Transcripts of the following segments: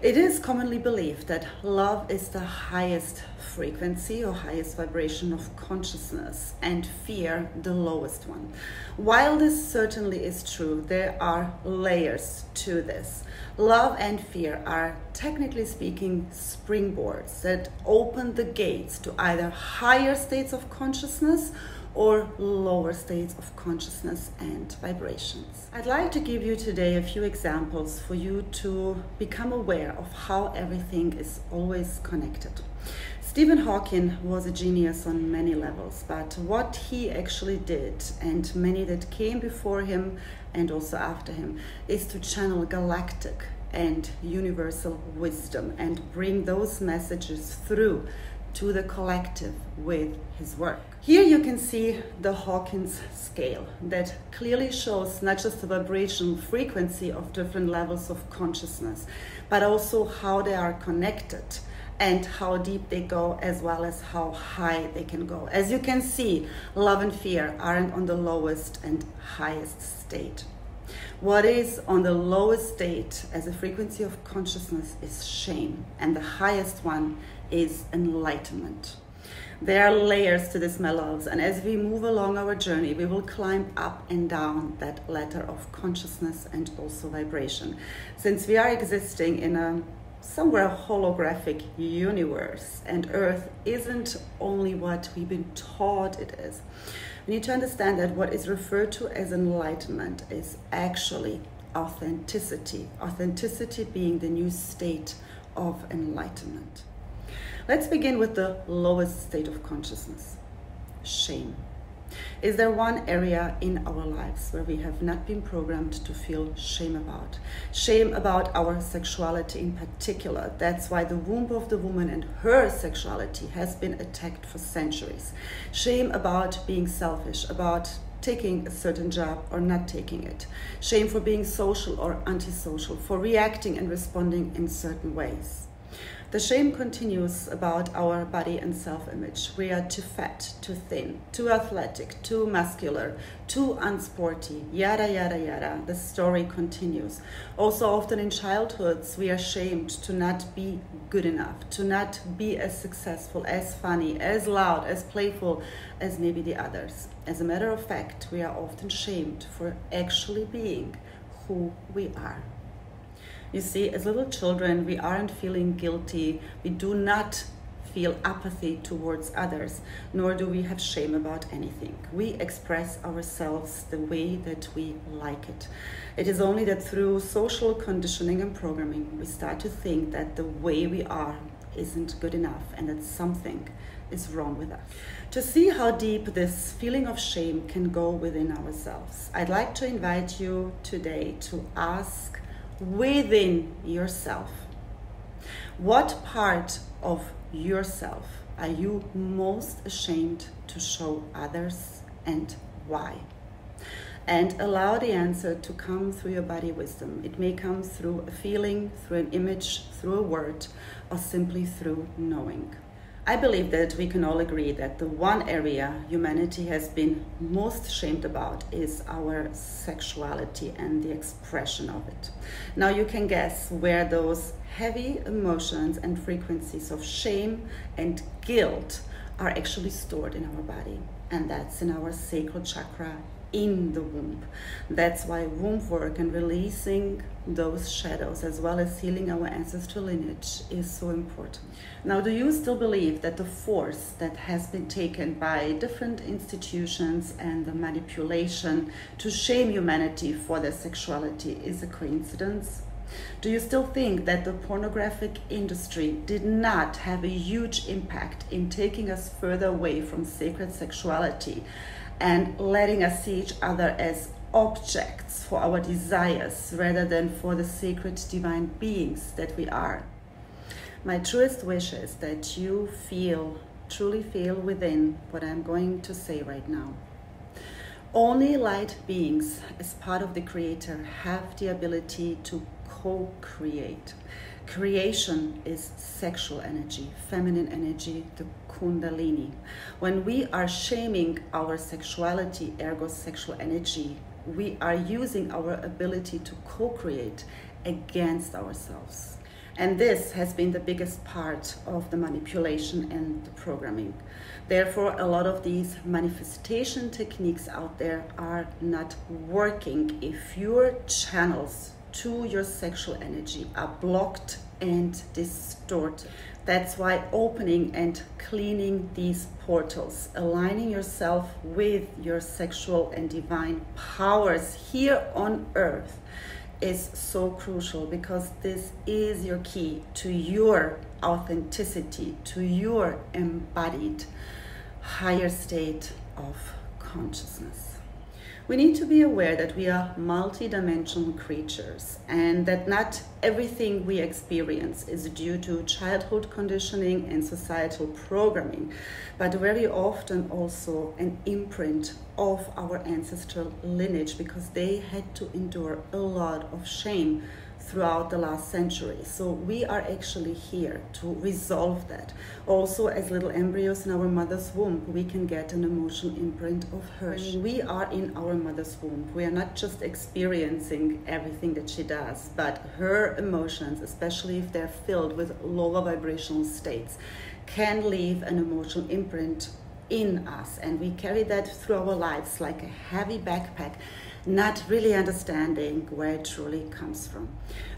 It is commonly believed that love is the highest frequency or highest vibration of consciousness and fear the lowest one. While this certainly is true, there are layers to this. Love and fear are, technically speaking, springboards that open the gates to either higher states of consciousness or lower states of consciousness and vibrations. I'd like to give you today a few examples for you to become aware of how everything is always connected. Stephen Hawking was a genius on many levels, but what he actually did, and many that came before him and also after him, is to channel galactic and universal wisdom and bring those messages through to the collective with his work. Here you can see the Hawkins scale that clearly shows not just the vibrational frequency of different levels of consciousness, but also how they are connected and how deep they go, as well as how high they can go. As you can see, love and fear aren't on the lowest and highest state. What is on the lowest state as a frequency of consciousness is shame, and the highest one is enlightenment. There are layers to this, my loves, and as we move along our journey, we will climb up and down that ladder of consciousness and also vibration. Since we are existing in a somewhere holographic universe, and Earth isn't only what we've been taught it is, we need to understand that what is referred to as enlightenment is actually authenticity. Authenticity being the new state of enlightenment. Let's begin with the lowest state of consciousness, shame. Is there one area in our lives where we have not been programmed to feel shame about? Shame about our sexuality in particular. That's why the womb of the woman and her sexuality has been attacked for centuries. Shame about being selfish, about taking a certain job or not taking it. Shame for being social or antisocial, for reacting and responding in certain ways. The shame continues about our body and self-image. We are too fat, too thin, too athletic, too muscular, too unsporty, yada, yada, yada. The story continues. Also, often in childhoods, we are shamed to not be good enough, to not be as successful, as funny, as loud, as playful as maybe the others. As a matter of fact, we are often shamed for actually being who we are. You see, as little children, we aren't feeling guilty. We do not feel apathy towards others, nor do we have shame about anything. We express ourselves the way that we like it. It is only that through social conditioning and programming, we start to think that the way we are isn't good enough and that something is wrong with us. To see how deep this feeling of shame can go within ourselves, I'd like to invite you today to ask within yourself, what part of yourself are you most ashamed to show others and why? And allow the answer to come through your body wisdom. It may come through a feeling, through an image, through a word, or simply through knowing. I believe that we can all agree that the one area humanity has been most ashamed about is our sexuality and the expression of it. Now you can guess where those heavy emotions and frequencies of shame and guilt are actually stored in our body, and that's in our sacral chakra in the womb. That's why womb work and releasing those shadows, as well as healing our ancestral lineage, is so important. Now, do you still believe that the force that has been taken by different institutions and the manipulation to shame humanity for their sexuality is a coincidence? Do you still think that the pornographic industry did not have a huge impact in taking us further away from sacred sexuality and letting us see each other as objects for our desires rather than for the sacred divine beings that we are? My truest wish is that you truly feel within what I'm going to say right now. Only light beings, as part of the Creator, have the ability to co-create. Creation is sexual energy, feminine energy, the Kundalini. When we are shaming our sexuality, ergo sexual energy, we are using our ability to co-create against ourselves. And this has been the biggest part of the manipulation and the programming. Therefore, a lot of these manifestation techniques out there are not working if your channels to your sexual energy are blocked and distorted. That's why opening and cleaning these portals, aligning yourself with your sexual and divine powers here on earth is so crucial, because this is your key to your authenticity, to your embodied higher state of consciousness. We need to be aware that we are multi-dimensional creatures, and that not everything we experience is due to childhood conditioning and societal programming, but very often also an imprint of our ancestral lineage, because they had to endure a lot of shame throughout the last century. So we are actually here to resolve that. Also, as little embryos in our mother's womb, we can get an emotional imprint of her. When we are in our mother's womb, we are not just experiencing everything that she does, but her emotions, especially if they're filled with lower vibrational states, can leave an emotional imprint in us, and we carry that through our lives like a heavy backpack, not really understanding where it truly comes from.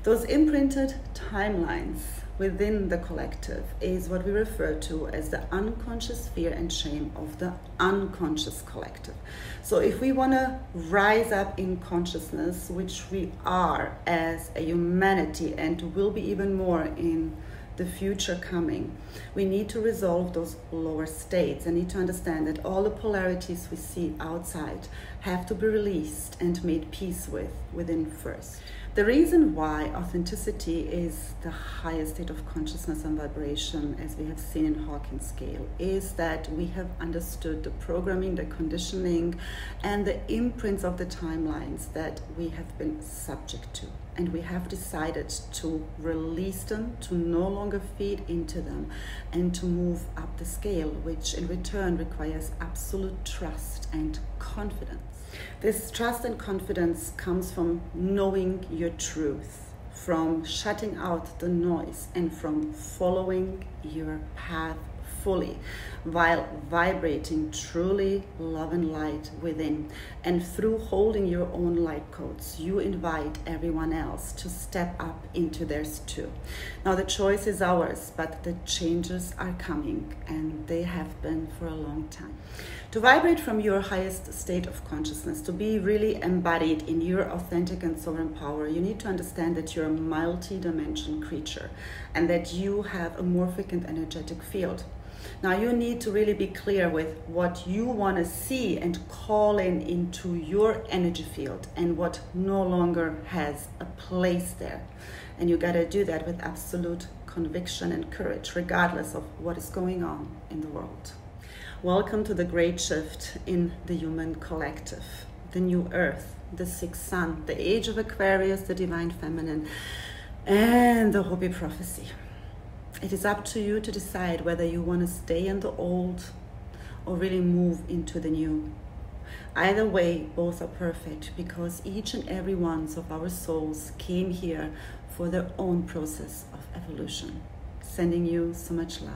Those imprinted timelines within the collective is what we refer to as the unconscious fear and shame of the unconscious collective. So if we want to rise up in consciousness, which we are as a humanity and will be even more in the future coming, we need to resolve those lower states and need to understand that all the polarities we see outside have to be released and made peace with within first. The reason why authenticity is the highest state of consciousness and vibration, as we have seen in Hawkins scale, is that we have understood the programming, the conditioning, and the imprints of the timelines that we have been subject to. And we have decided to release them, to no longer feed into them, and to move up the scale, which in return requires absolute trust and confidence. This trust and confidence comes from knowing your truth, from shutting out the noise, and from following your path fully, while vibrating truly love and light within. And through holding your own light codes, you invite everyone else to step up into theirs too. Now the choice is ours, but the changes are coming, and they have been for a long time. To vibrate from your highest state of consciousness, to be really embodied in your authentic and sovereign power, you need to understand that you're a multi-dimensional creature and that you have a morphic and energetic field. Now you need to really be clear with what you want to see and call into your energy field, and what no longer has a place there. And you got to do that with absolute conviction and courage, regardless of what is going on in the world. Welcome to the great shift in the human collective, the new earth, the sixth sun, the age of Aquarius, the divine feminine, and the Hopi prophecy. It is up to you to decide whether you want to stay in the old or really move into the new. Either way, both are perfect, because each and every one of our souls came here for their own process of evolution. Sending you so much love.